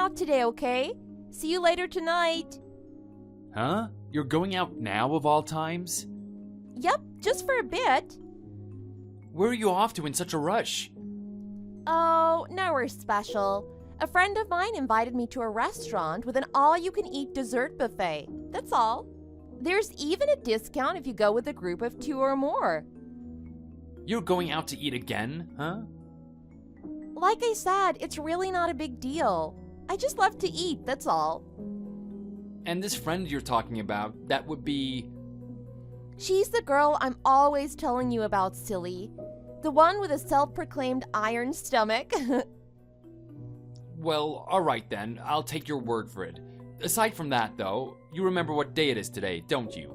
out today, okay? See you later tonight. Huh? You're going out now of all times? Yep, just for a bit. Where are you off to in such a rush? Oh, nowhere special. A friend of mine invited me to a restaurant with an all-you-can-eat dessert buffet. That's all. There's even a discount if you go with a group of 2 or more. You're going out to eat again, huh? Like I said, it's really not a big deal. I just love to eat, that's all. And this friend you're talking about, that would be... She's the girl I'm always telling you about, silly. The one with a self-proclaimed iron stomach. Well, alright then, I'll take your word for it. Aside from that, though, you remember what day it is today, don't you?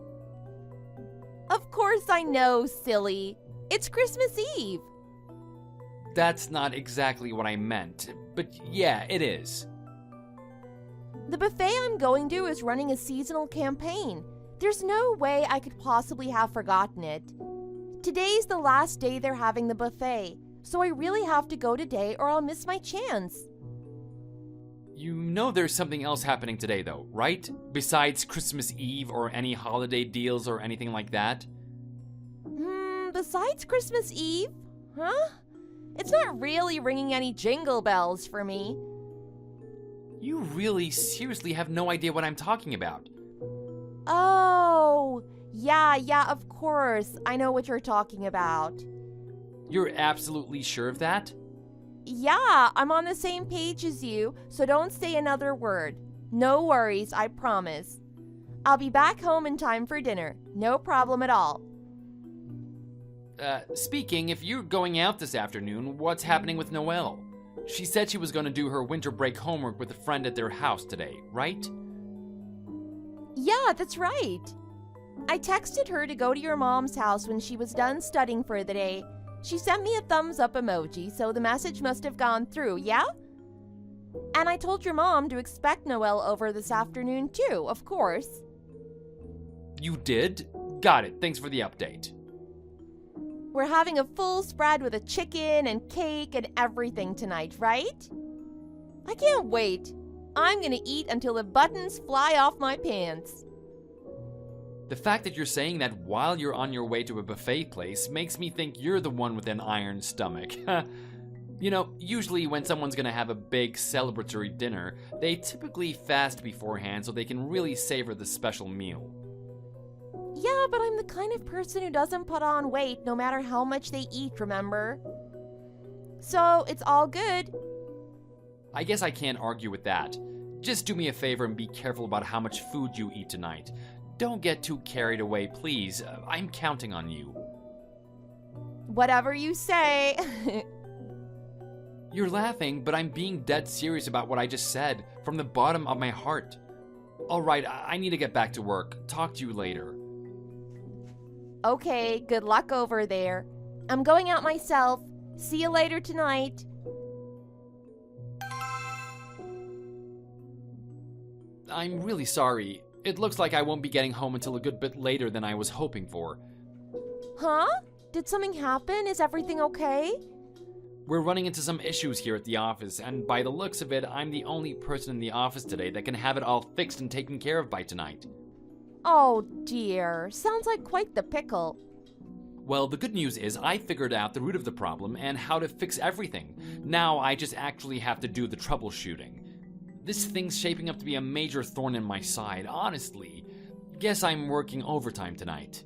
Of course I know, silly. It's Christmas Eve. That's not exactly what I meant, but yeah, it is. The buffet I'm going to is running a seasonal campaign. There's no way I could possibly have forgotten it. Today's the last day they're having the buffet, so I really have to go today or I'll miss my chance. You know there's something else happening today, though, right? Besides Christmas Eve or any holiday deals or anything like that? Besides Christmas Eve? Huh? It's not really ringing any jingle bells for me. You really seriously have no idea what I'm talking about. Oh, yeah, of course. I know what you're talking about. You're absolutely sure of that? Yeah, I'm on the same page as you, so don't say another word. No worries, I promise. I'll be back home in time for dinner. No problem at all. Speaking, if you're going out this afternoon, what's happening with Noelle? She said she was going to do her winter break homework with a friend at their house today, right? Yeah, that's right. I texted her to go to your mom's house when she was done studying for the day. She sent me a thumbs up emoji, so the message must have gone through, yeah? And I told your mom to expect Noelle over this afternoon too, of course. You did? Got it. Thanks for the update. We're having a full spread with a chicken and cake and everything tonight, right? I can't wait. I'm gonna eat until the buttons fly off my pants. The fact that you're saying that while you're on your way to a buffet place makes me think you're the one with an iron stomach. You know, usually when someone's gonna have a big celebratory dinner, they typically fast beforehand so they can really savor the special meal. Yeah, but I'm the kind of person who doesn't put on weight no matter how much they eat, remember? So, it's all good. I guess I can't argue with that. Just do me a favor and be careful about how much food you eat tonight. Don't get too carried away, please. I'm counting on you. Whatever you say. You're laughing, but I'm being dead serious about what I just said, from the bottom of my heart. Alright, I need to get back to work. Talk to you later. Okay, good luck over there. I'm going out myself. See you later tonight. I'm really sorry. It looks like I won't be getting home until a good bit later than I was hoping for. Huh? Did something happen? Is everything okay? We're running into some issues here at the office, and by the looks of it, I'm the only person in the office today that can have it all fixed and taken care of by tonight. Oh dear, sounds like quite the pickle. Well, the good news is I figured out the root of the problem and how to fix everything. Now I just actually have to do the troubleshooting. This thing's shaping up to be a major thorn in my side, honestly. Guess I'm working overtime tonight.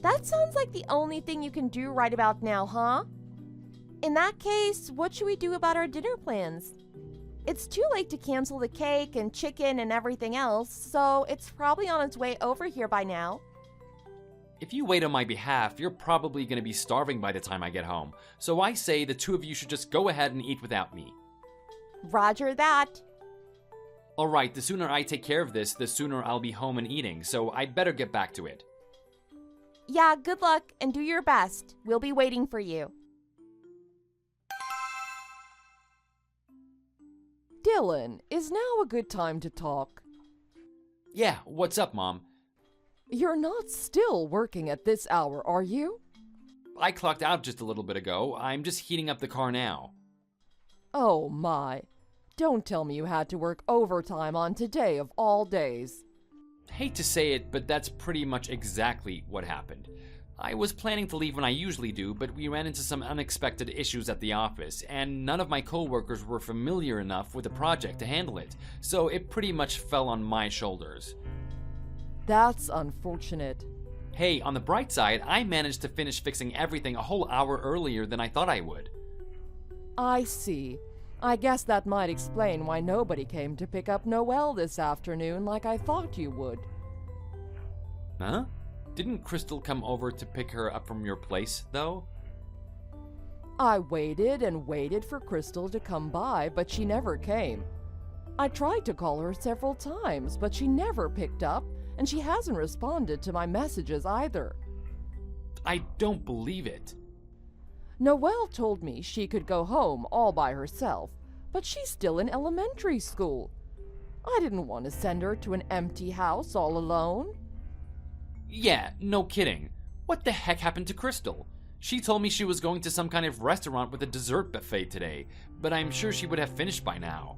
That sounds like the only thing you can do right about now, huh? In that case, what should we do about our dinner plans? It's too late to cancel the cake and chicken and everything else, so it's probably on its way over here by now. If you wait on my behalf, you're probably going to be starving by the time I get home. So I say the two of you should just go ahead and eat without me. Roger that. Alright, the sooner I take care of this, the sooner I'll be home and eating, so I'd better get back to it. Yeah, good luck and do your best. We'll be waiting for you. Dylan, is now a good time to talk? Yeah, what's up, Mom? You're not still working at this hour, are you? I clocked out just a little bit ago. I'm just heating up the car now. Oh my. Don't tell me you had to work overtime on today of all days. Hate to say it, but that's pretty much exactly what happened. I was planning to leave when I usually do, but we ran into some unexpected issues at the office, and none of my coworkers were familiar enough with the project to handle it, so it pretty much fell on my shoulders. That's unfortunate. Hey, on the bright side, I managed to finish fixing everything a whole hour earlier than I thought I would. I see. I guess that might explain why nobody came to pick up Noelle this afternoon like I thought you would. Huh? Didn't Crystal come over to pick her up from your place, though? I waited and waited for Crystal to come by, but she never came. I tried to call her several times, but she never picked up, and she hasn't responded to my messages either. I don't believe it. Noelle told me she could go home all by herself, but she's still in elementary school. I didn't want to send her to an empty house all alone. Yeah, no kidding. What the heck happened to Crystal? She told me she was going to some kind of restaurant with a dessert buffet today, but I'm sure she would have finished by now.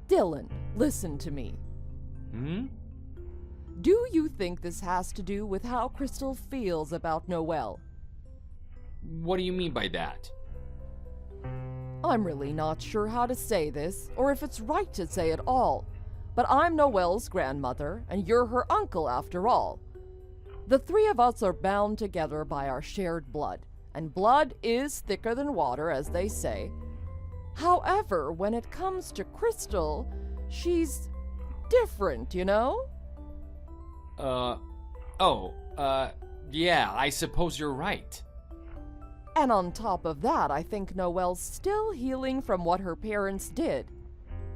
Dylan, listen to me. Do you think this has to do with how Crystal feels about Noelle? What do you mean by that? I'm really not sure how to say this, or if it's right to say it all, but I'm Noelle's grandmother, and you're her uncle after all. The three of us are bound together by our shared blood, and blood is thicker than water, as they say. However, when it comes to Crystal, she's different, you know? Yeah, I suppose you're right. And on top of that, I think Noelle's still healing from what her parents did.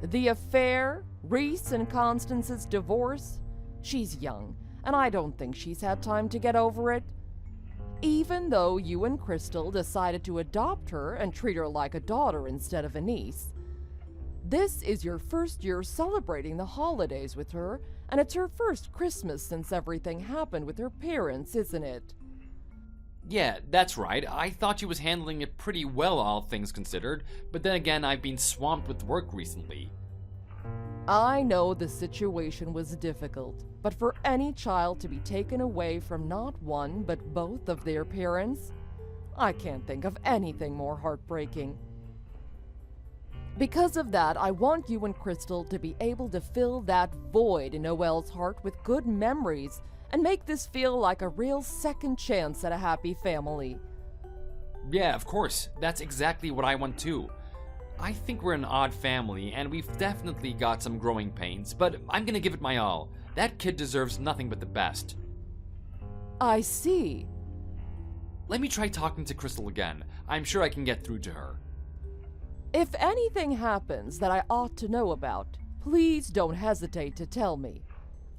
The affair, Reese and Constance's divorce. She's young, and I don't think she's had time to get over it. Even though you and Crystal decided to adopt her and treat her like a daughter instead of a niece. This is your first year celebrating the holidays with her, and it's her first Christmas since everything happened with her parents, isn't it? Yeah, that's right. I thought she was handling it pretty well, all things considered, but then again, I've been swamped with work recently. I know the situation was difficult, but for any child to be taken away from not one but both of their parents, I can't think of anything more heartbreaking. Because of that, I want you and Crystal to be able to fill that void in Noelle's heart with good memories and make this feel like a real second chance at a happy family. Yeah, of course. That's exactly what I want too. I think we're an odd family, and we've definitely got some growing pains, but I'm gonna give it my all. That kid deserves nothing but the best. I see. Let me try talking to Crystal again. I'm sure I can get through to her. If anything happens that I ought to know about, please don't hesitate to tell me.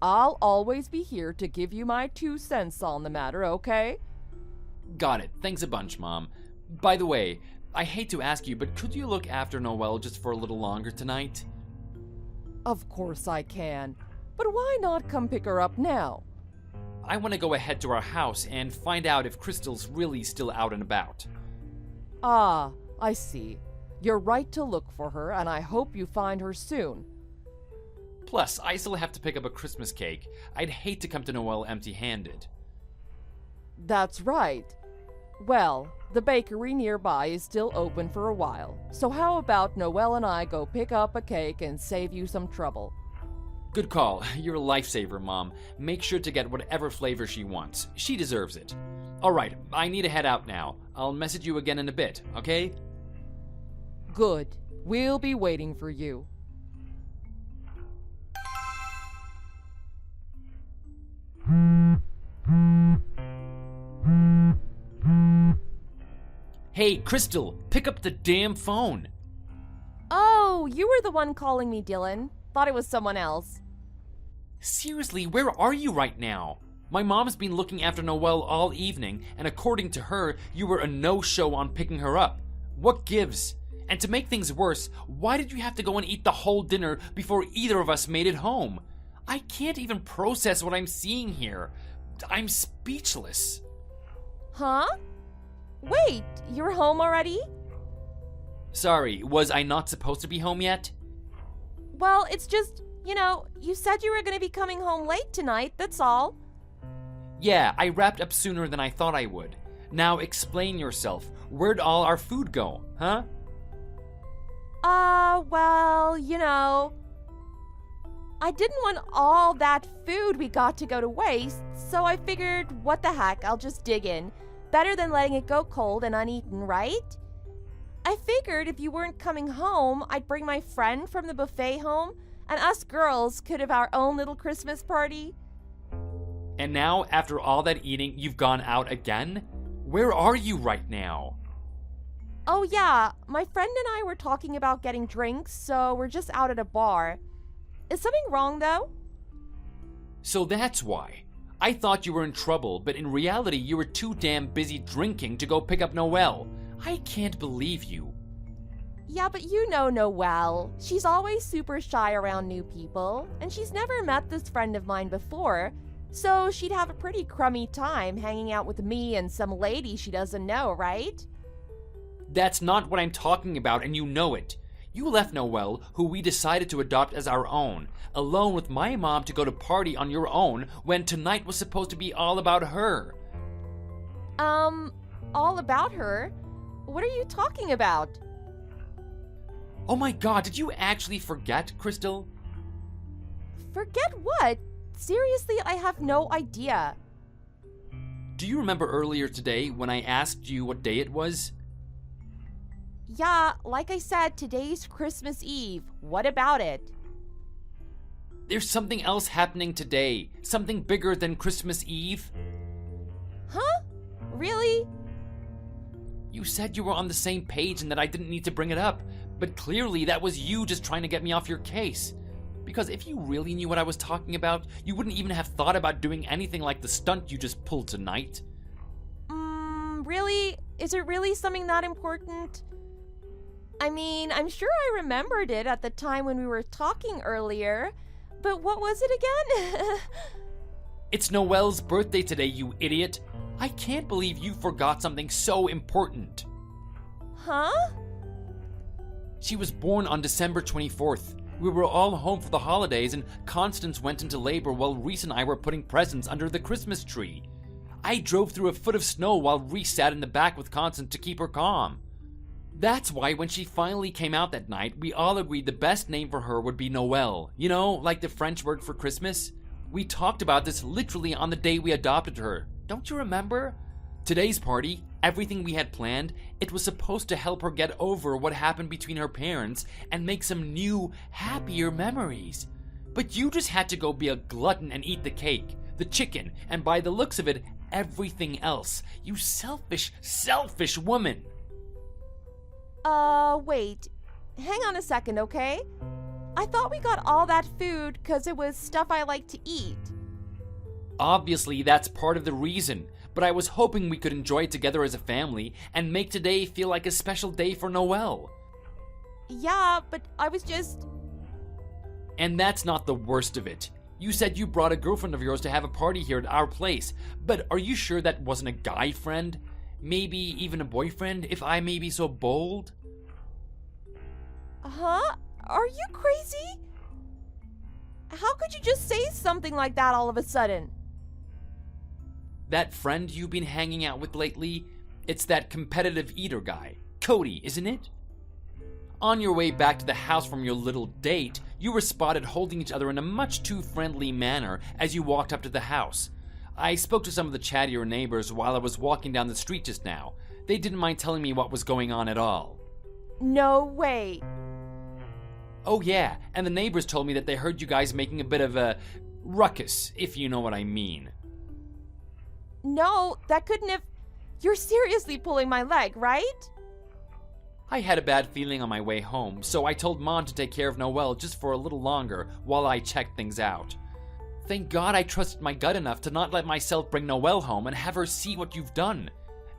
I'll always be here to give you my 2 cents on the matter, okay? Got it. Thanks a bunch, Mom. By the way, I hate to ask you, but could you look after Noelle just for a little longer tonight? Of course I can. But why not come pick her up now? I want to go ahead to our house and find out if Crystal's really still out and about. Ah, I see. You're right to look for her, and I hope you find her soon. Plus, I still have to pick up a Christmas cake. I'd hate to come to Noelle empty-handed. That's right. Well, the bakery nearby is still open for a while, so how about Noelle and I go pick up a cake and save you some trouble? Good call. You're a lifesaver, Mom. Make sure to get whatever flavor she wants. She deserves it. Alright, I need to head out now. I'll message you again in a bit, okay? Good. We'll be waiting for you. Hey, Crystal, pick up the damn phone. Oh, you were the one calling me, Dylan. Thought it was someone else. Seriously, where are you right now? My mom's been looking after Noelle all evening, and according to her, you were a no-show on picking her up. What gives? And to make things worse, why did you have to go and eat the whole dinner before either of us made it home? I can't even process what I'm seeing here. I'm speechless. Huh? Wait, you're home already? Sorry, was I not supposed to be home yet? Well, it's just, you said you were going to be coming home late tonight, that's all. Yeah, I wrapped up sooner than I thought I would. Now explain yourself. Where'd all our food go, huh? Well, I didn't want all that food we got to go to waste, so I figured, what the heck, I'll just dig in. Better than letting it go cold and uneaten, right? I figured if you weren't coming home, I'd bring my friend from the buffet home, and us girls could have our own little Christmas party. And now, after all that eating, you've gone out again? Where are you right now? Oh yeah, my friend and I were talking about getting drinks, so we're just out at a bar. Is something wrong though? So that's why. I thought you were in trouble, but in reality you were too damn busy drinking to go pick up Noelle. I can't believe you. Yeah, but you know Noelle. She's always super shy around new people, and she's never met this friend of mine before, so she'd have a pretty crummy time hanging out with me and some lady she doesn't know, right? That's not what I'm talking about, and you know it. You left Noelle, who we decided to adopt as our own, alone with my mom to go to party on your own when tonight was supposed to be all about her. All about her? What are you talking about? Oh my god, did you actually forget, Crystal? Forget what? Seriously, I have no idea. Do you remember earlier today when I asked you what day it was? Yeah, like I said, today's Christmas Eve. What about it? There's something else happening today. Something bigger than Christmas Eve. Huh? Really? You said you were on the same page and that I didn't need to bring it up, but clearly that was you just trying to get me off your case. Because if you really knew what I was talking about, you wouldn't even have thought about doing anything like the stunt you just pulled tonight. Really? Is it really something that important? I mean, I'm sure I remembered it at the time when we were talking earlier, but what was it again? It's Noelle's birthday today, you idiot. I can't believe you forgot something so important. Huh? She was born on December 24th. We were all home for the holidays and Constance went into labor while Reese and I were putting presents under the Christmas tree. I drove through a foot of snow while Reese sat in the back with Constance to keep her calm. That's why when she finally came out that night, we all agreed the best name for her would be Noelle. You know, like the French word for Christmas? We talked about this literally on the day we adopted her. Don't you remember? Today's party, everything we had planned, it was supposed to help her get over what happened between her parents and make some new, happier memories. But you just had to go be a glutton and eat the cake, the chicken, and by the looks of it, everything else. You selfish, selfish woman. Wait. Hang on a second, okay? I thought we got all that food because it was stuff I like to eat. Obviously, that's part of the reason, but I was hoping we could enjoy it together as a family and make today feel like a special day for Noelle. Yeah, but I was just... And that's not the worst of it. You said you brought a girlfriend of yours to have a party here at our place, but are you sure that wasn't a guy friend? Maybe even a boyfriend, if I may be so bold? Huh? Are you crazy? How could you just say something like that all of a sudden? That friend you've been hanging out with lately, it's that competitive eater guy, Cody, isn't it? On your way back to the house from your little date, you were spotted holding each other in a much too friendly manner as you walked up to the house. I spoke to some of the chattier neighbors while I was walking down the street just now. They didn't mind telling me what was going on at all. No way. Oh yeah, and the neighbors told me that they heard you guys making a bit of a ruckus, if you know what I mean. No, that couldn't have... You're seriously pulling my leg, right? I had a bad feeling on my way home, so I told Mom to take care of Noelle just for a little longer while I checked things out. Thank God I trusted my gut enough to not let myself bring Noelle home and have her see what you've done.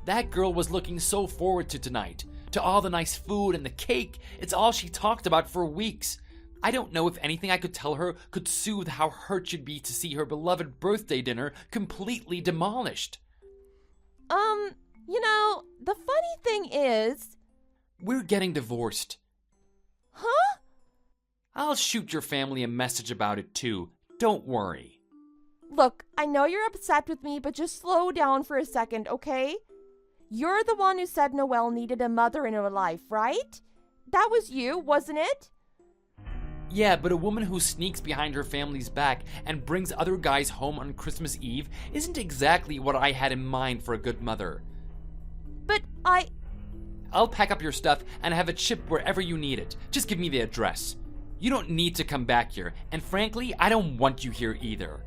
That girl was looking so forward to tonight, to all the nice food and the cake. It's all she talked about for weeks. I don't know if anything I could tell her could soothe how hurt she'd be to see her beloved birthday dinner completely demolished. The funny thing is... We're getting divorced. Huh? I'll shoot your family a message about it too. Don't worry. Look, I know you're upset with me, but just slow down for a second, okay? You're the one who said Noelle needed a mother in her life, right? That was you, wasn't it? Yeah, but a woman who sneaks behind her family's back and brings other guys home on Christmas Eve isn't exactly what I had in mind for a good mother. But I'll pack up your stuff and have it shipped wherever you need it. Just give me the address. You don't need to come back here, and frankly, I don't want you here either.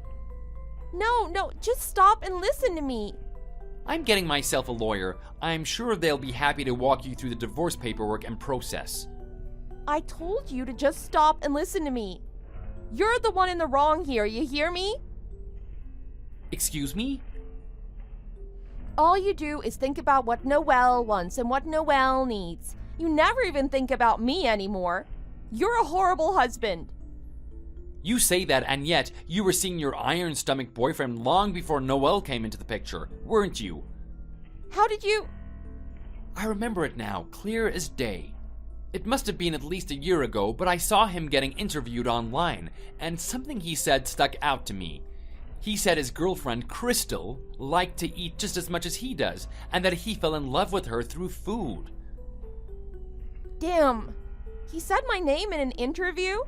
No, just stop and listen to me. I'm getting myself a lawyer. I'm sure they'll be happy to walk you through the divorce paperwork and process. I told you to just stop and listen to me. You're the one in the wrong here, you hear me? Excuse me? All you do is think about what Noelle wants and what Noelle needs. You never even think about me anymore. You're a horrible husband. You say that, and yet you were seeing your iron-stomach boyfriend long before Noelle came into the picture, weren't you? How did you... I remember it now, clear as day. It must have been at least a year ago, but I saw him getting interviewed online, and something he said stuck out to me. He said his girlfriend, Crystal, liked to eat just as much as he does, and that he fell in love with her through food. Damn. He said my name in an interview?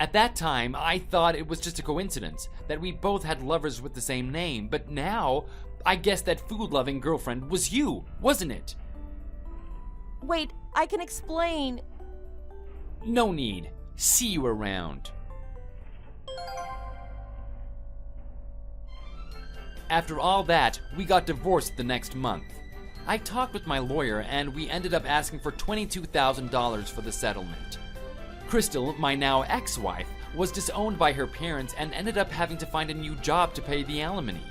At that time, I thought it was just a coincidence, that we both had lovers with the same name, but now, I guess that food-loving girlfriend was you, wasn't it? Wait, I can explain. No need. See you around. After all that, we got divorced the next month. I talked with my lawyer and we ended up asking for $22,000 for the settlement. Crystal, my now ex-wife, was disowned by her parents and ended up having to find a new job to pay the alimony.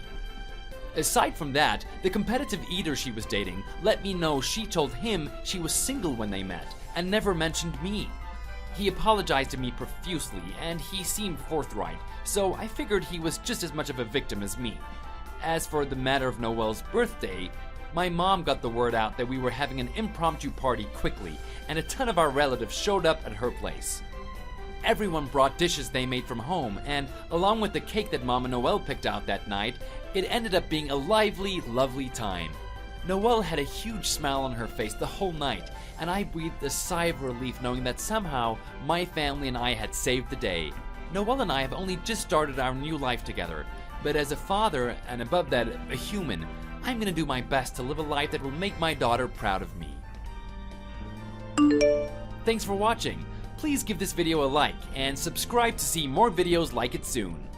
Aside from that, the competitive eater she was dating let me know she told him she was single when they met and never mentioned me. He apologized to me profusely and he seemed forthright, so I figured he was just as much of a victim as me. As for the matter of Noelle's birthday, my mom got the word out that we were having an impromptu party quickly, and a ton of our relatives showed up at her place. Everyone brought dishes they made from home, and along with the cake that Mama Noelle picked out that night, it ended up being a lively, lovely time. Noelle had a huge smile on her face the whole night, and I breathed a sigh of relief knowing that somehow my family and I had saved the day. Noelle and I have only just started our new life together, but as a father, and above that, a human, I'm gonna do my best to live a life that will make my daughter proud of me. Thanks for watching. Please give this video a like and subscribe to see more videos like it soon.